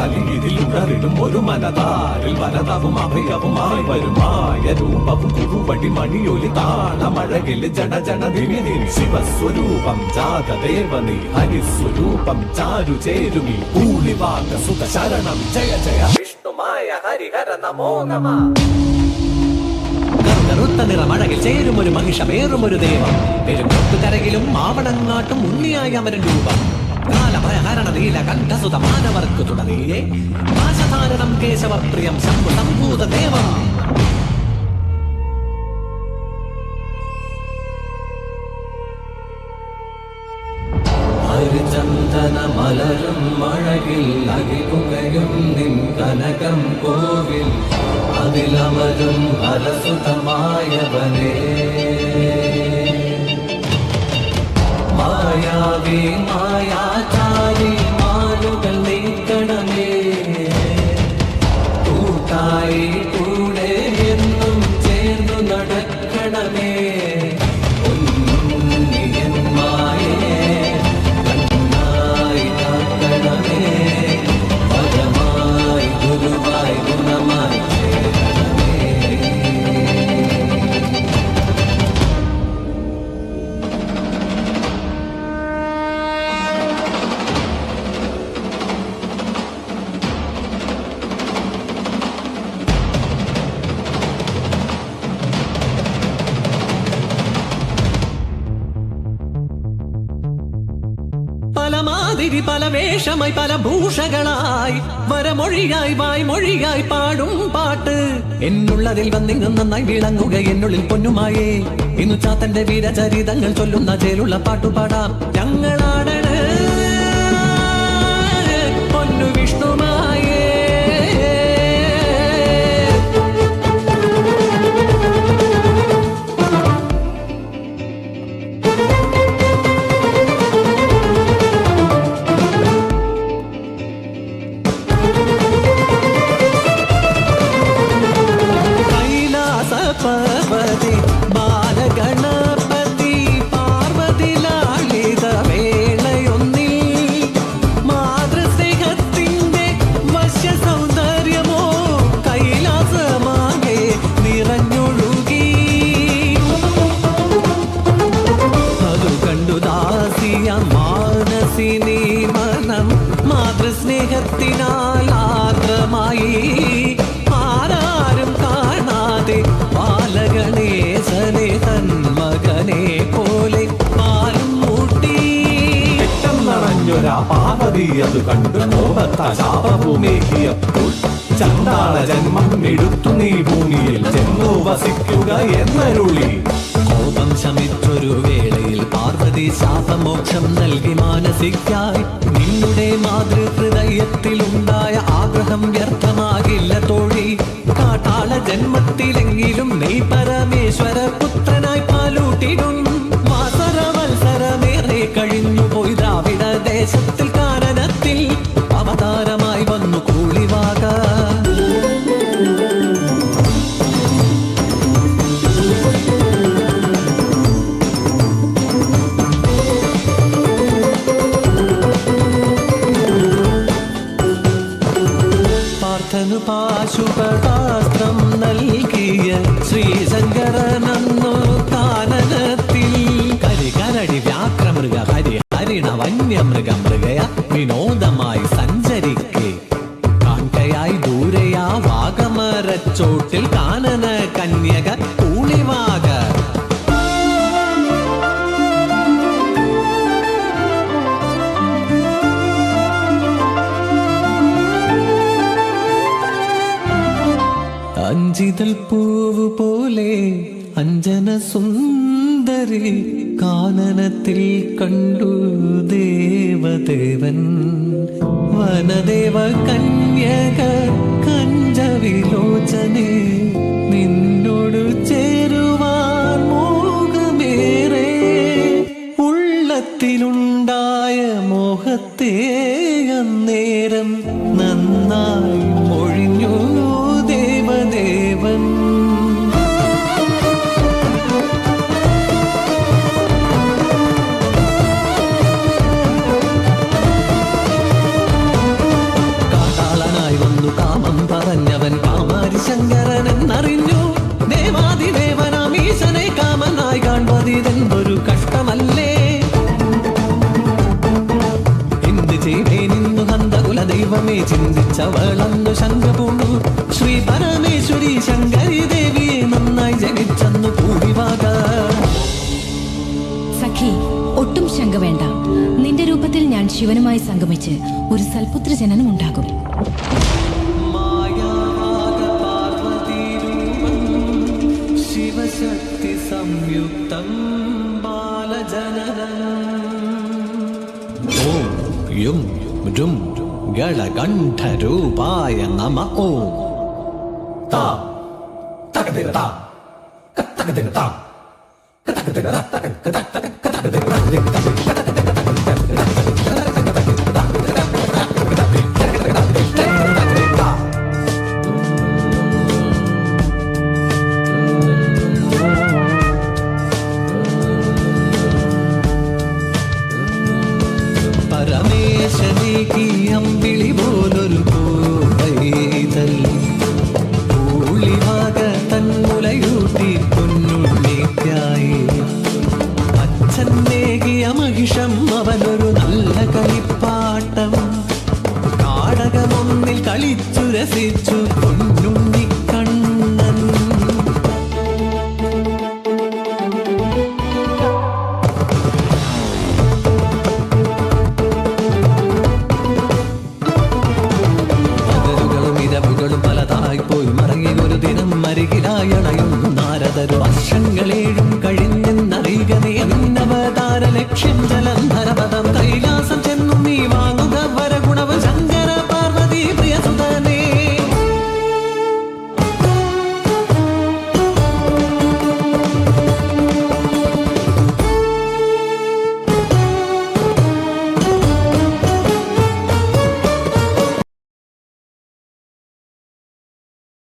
ബലി ഇതിൽ ഉണറിടും ഒരു മനതാരിൽ വനതാവും അഭയവുമായി വരുമായ രൂപവും കുറുവടി മണിയൊലി താളമഴകിൽ ജട ജട ദിനി ശിവസ്വരൂപം ജാതദേവനി ഹരിസ്വരൂപം ചാരു ചേരുമി പൂളിവാക സുത ശരണം ജയ ജയ വിഷ്ണുമായ ഹരിഹര നമോ നമ. കറുത്ത നിറമഴകിൽ ചേരും ഒരു മഹിഷമേറും ഒരു ദേവം പെരുമ്പൊട്ടുകരകിലും മാവണങ്ങാട്ടും ഉണ്ണിയായ അമരൻ രൂപം കാലഭയഹരണ നീല കണ്ഠസുത മാനവർക്ക് തുടങ്ങിയേ നാശധാരണം കേശവപ്രിയം ശംഭു സംഭൂത ദേവം. ഹരിചന്ദന മലരും മഴകിൽ അകിലുകയും നിൻ കനകം കോവിൽ അതിലമരും ഹരസുതമായവനേ മായാവി മായാചാരി മാലുകൾ നീക്കണമേ കൂട്ടായി കൂടെ എന്നും ചേർന്നു നടക്കണമേ പലമാതിരി പല വേഷമായി പല ഭൂഷകളായി വരമൊഴിയായി വായ്മൊഴിയായി പാടും പാട്ട് എന്നുള്ളതിൽ വന്നിങ്ങും നന്നായി വിളങ്ങുക എന്നുള്ളിൽ പൊന്നുമായേ ഇന്നു ചാത്തന്റെ വീരചരിതങ്ങൾ ചൊല്ലുന്ന ചേലുള്ള പാട്ടുപാടാം ഞങ്ങളാടണ് പൊന്നു വിഷ്ണുമായേ. പർവതി ബാലഗണപതി പാർവതി ലാളിത വേളയൊന്നിൽ മാതൃസ്നേഹത്തിന്റെ വശ്യ സൗന്ദര്യമോ കൈലാസമാകെ നിറഞ്ഞൊഴുകി അതു കണ്ടു ദാസിയ മാനസിനി മനം മാതൃസ്നേഹത്തിനാൽ ആർദ്രമായി ആരാരും കാണാതെ ബാലഗണേശനെ തൻ മകനെ പോലെ പാലും മൂട്ടി പെട്ടെന്നറഞ്ഞൊരാ പാർവതി അത് കണ്ടു ലോകത്ത ശാപഭൂമേകിയപ്പോൾ ചണ്ടാള ജന്മം എടുത്തു നീ ഭൂമിയിൽ ചെന്നു വസിക്കുക എന്നരുളി. കോപം ശമിച്ചൊരു വേളയിൽ പാർവതി ശാപമോക്ഷം നൽകി മാനസിക്കായി നിന്നുടെ മാതൃഹൃദയത്തിലുണ്ടായ ആഗ്രഹം വ്യർത്ഥമാകില്ല തോഴി. കാട്ടാള ജന്മത്തിലെങ്കിലും നീ പരമേശ്വര പുത്രനായി പാലൂട്ടിടും വാസരവത്സരമേറെ കഴിഞ്ഞു പോയി ദ്രാവിഡ ദേശത്തിൽ കാനനത്തിൽ അവതാരമായി വന്നു കൂളിവാക. പാർത്ഥനു പാശുപതാസ്ത്രം നൽകിയ ശ്രീശങ്കരനന്നു കാനനത്തിൽ കരികരടി വ്യാക്രമൃഗ ഹരി ഹരിണ വന്യമൃഗ മൃഗയ വിനോദമായി സഞ്ചരിക്കെ കാൺകയായി ദൂരെയാ വാഗമരച്ചോട്ടിൽ കാനന കന്യക കൂളിവാക. അഞ്ചിതൽ പൂവ് പോലെ അഞ്ജന സുന്ദരി കാനനത്തിൽ കണ്ടു ദേവദേവൻ വനദേവ കന്യക കഞ്ചവിലോചനെ നിന്നോടു ചേരുവാൻ മോഹമേറെ ഉള്ളത്തിലുണ്ടായ മോഹത്തെ അന്നേരം നന്നായി ഒഴിഞ്ഞു ദേവദേവൻ. കാട്ടാള പൂർവമേ ചിന്തിച്ചവളന്നു ശങ്ക പൂണ്ടു. ശ്രീ പരമേശ്വരി ശങ്കരി ദേവിയെ നന്നായി ജനിച്ചെന്നു പൂരിവാക. സഖി, ഒട്ടും ശങ്ക വേണ്ട. നിന്റെ രൂപത്തിൽ ഞാൻ ശിവനുമായി സംഗമിച്ച് ഒരു സൽപുത്ര ജനനം ഉണ്ടാകും. ശിവശക്തി സംയുക്തം ബാലജനനം. ഓം യും രും ഗളകണ്ഠരൂപായ നമ. ഓം താ തകതിര താ തകതിര താ തകതിര പരമേശ്വരിക്ക് അമ്പിളി പോലൊരു പൂവൈതൽ പൂളിവാക തന്മുലയൂട്ടി പൊന്നുണ്ണിക്കായി. അച്ഛനേകിയ മഹിഷം അവനൊരു നല്ല കളിപ്പാട്ടം. കാടകമൊന്നിൽ കളിച്ചു രസിച്ചു പൊന്നുണ്ണിക്കണ്ണൻ. പലതായി പോയി മറങ്ങി ഒരു ദിനം അരികിലായണയും നാരദരു വർഷങ്ങളേഴും